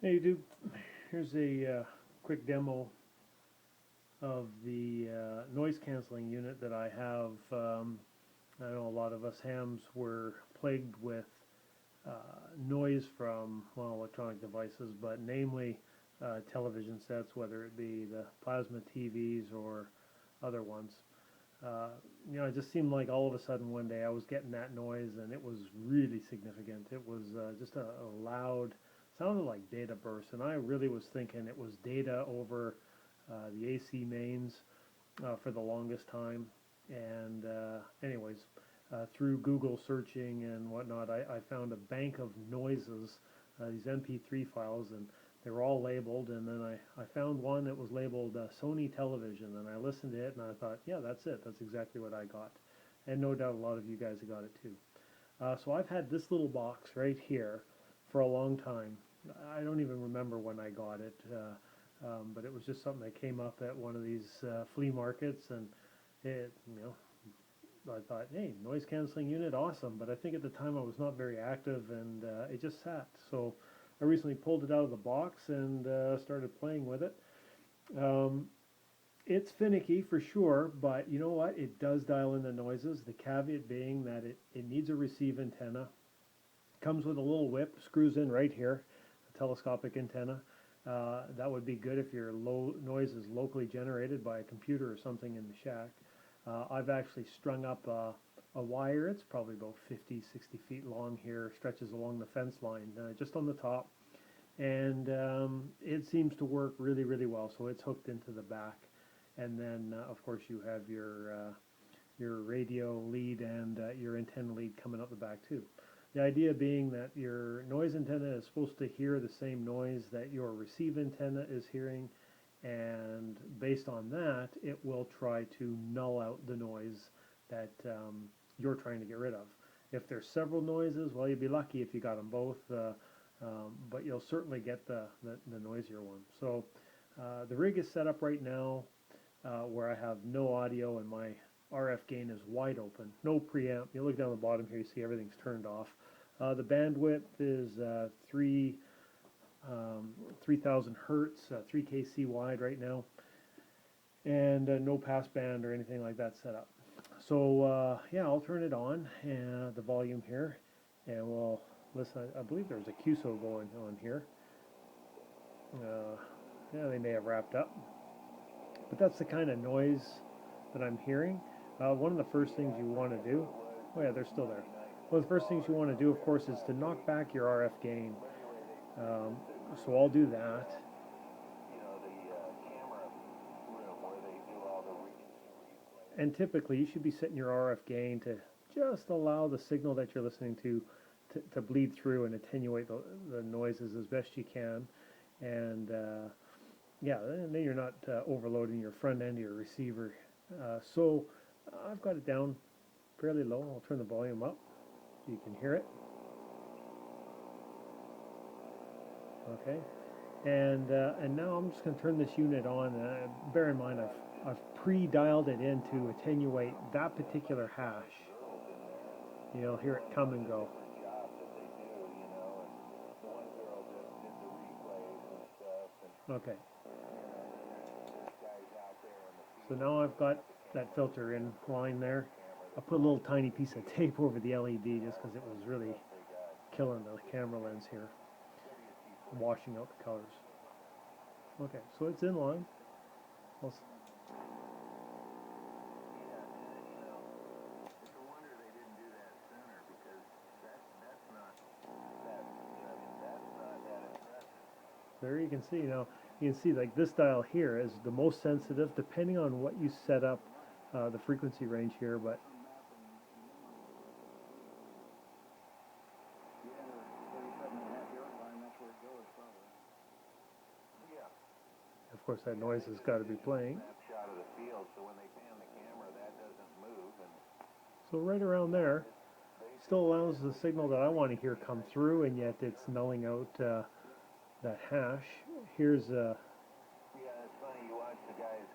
Hey, dude, here's a quick demo of the noise canceling unit that I have. I know a lot of us hams were plagued with noise from, well, electronic devices, but namely television sets, whether it be the plasma TVs or other ones. Uh, it just seemed like all of a sudden one day I was getting that noise and it was really significant. It was just a loud, sounded like data burst, and I really was thinking it was data over the AC mains for the longest time. And anyways, through Google searching and whatnot, I found a bank of noises, these MP3 files, and they were all labeled. And then I found one that was labeled Sony television, and I listened to it, and I thought, yeah, that's it. That's exactly what I got. And no doubt a lot of you guys have got it too. So I've had this little box right here for a long time. I don't even remember when I got it, but it was just something that came up at one of these flea markets, and I thought, hey, noise canceling unit, awesome. But I think at the time I was not very active, and it just sat. So I recently pulled it out of the box and started playing with it. Um, it's finicky for sure, but you know what? It does dial in the noises. The caveat being that it needs a receive antenna. Comes with a little whip, screws in right here, a telescopic antenna. That would be good if your noise is locally generated by a computer or something in the shack. I've actually strung up a wire. It's probably about 50, 60 feet long here, stretches along the fence line, just on the top. And it seems to work really, really well. So it's hooked into the back. And then, of course, you have your radio lead and your antenna lead coming up the back too. The idea being that your noise antenna is supposed to hear the same noise that your receive antenna is hearing, and based on that, it will try to null out the noise that you're trying to get rid of. If there's several noises, well, you'd be lucky if you got them both, but you'll certainly get the noisier one. So the rig is set up right now where I have no audio and my RF gain is wide open, no preamp. You look down the bottom here, you see everything's turned off. The bandwidth is 3000 hertz, 3 kc wide right now, and no pass band or anything like that set up. So yeah, I'll turn it on and the volume here, and we'll listen. I believe there's a QSO going on here. Yeah, they may have wrapped up, but that's the kind of noise that I'm hearing. One of the first things you want to do, oh yeah, they're still there. One of the first things you want to do, of course, is to knock back your RF gain. So I'll do that. And typically you should be setting your RF gain to just allow the signal that you're listening to bleed through and attenuate the noises as best you can. And yeah, and then you're not overloading your front end of your receiver. So I've got it down fairly low. I'll turn the volume up so you can hear it. Okay, and now I'm just going to turn this unit on. Bear in mind, I've pre-dialed it in to attenuate that particular hash. You'll hear it come and go. Okay. So now I've got that filter in line there. I put a little tiny piece of tape over the LED just because it was really killing the camera lens here, washing out the colors. Okay, so it's in line. There you can see, you can see like this dial here is the most sensitive depending on what you set up the frequency range here, but of course that noise has got to be playing. So right around there still allows the signal that I want to hear come through, and yet it's nulling out that hash. Here's yeah, it's funny, you watch the guys,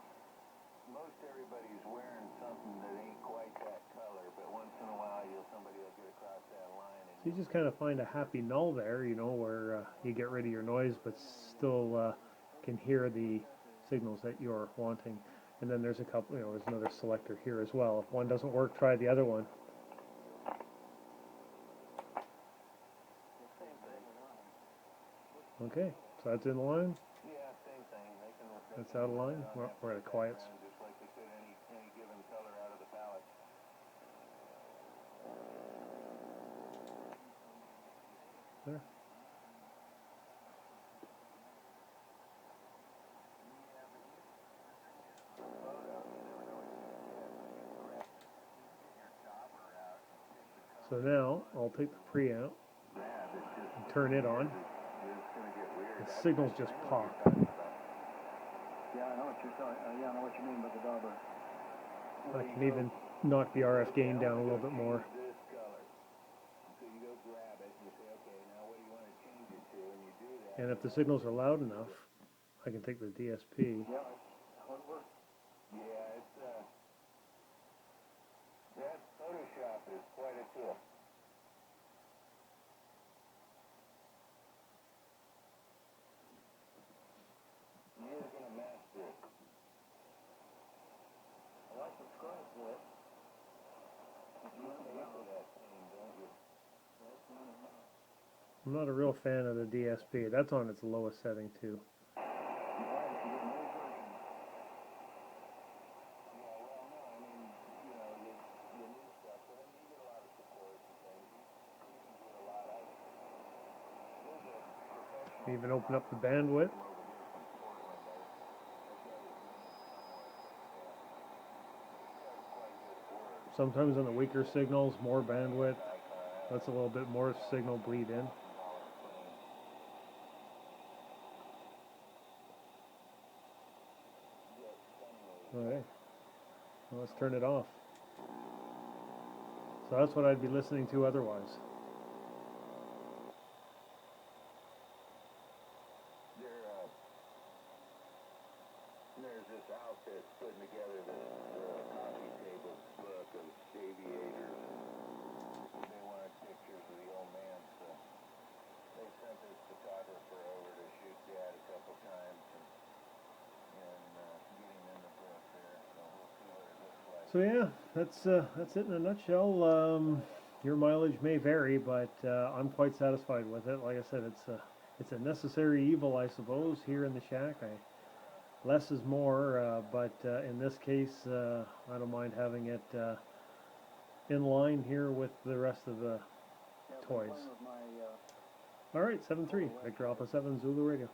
most everybody's wearing something that ain't quite that color, but once in a while somebody will get across that line and you just kind of find a happy null there, you know, where you get rid of your noise but still can hear the signals that you're wanting. And then there's a couple, you know, there's another selector here as well. If one doesn't work, try the other one. Okay, so that's in line. Yeah, same thing. That's out of line. Well, we're at a quiet. Just like we said, any given color out of the palette. There. So now I'll take the preamp and turn it on. The signals just pop. Yeah, I know what you're talking. Yeah, I know what you mean by the dauber. I can even knock the RF gain down a little bit more. This color. So you go grab it and you say, okay, now what do you want to change it to? And you do that. And if the signals are loud enough, I can take the DSP. Yeah, how it works. Yeah, it's that Photoshop is quite a tool. You're gonna master it. I like subscribe to it. You pay for that thing, don't you? I'm not a real fan of the DSP. That's on its lowest setting too. Even open up the bandwidth. Sometimes on the weaker signals, more bandwidth. Lets a little bit more signal bleed in. Okay, well, let's turn it off. So that's what I'd be listening to otherwise. There's this outfit putting together the coffee table book of aviators. They wanted pictures of the old man, so they sent this photographer over to shoot Dad a couple times and get him in the book there. So we'll see what it looks like. So yeah, that's it in a nutshell. Your mileage may vary, but I'm quite satisfied with it. Like I said, it's a necessary evil, I suppose, here in the shack. Less is more, but in this case, I don't mind having it in line here with the rest of the toys. All right, 7-3, Victor Alpha 7 Zulu Radio.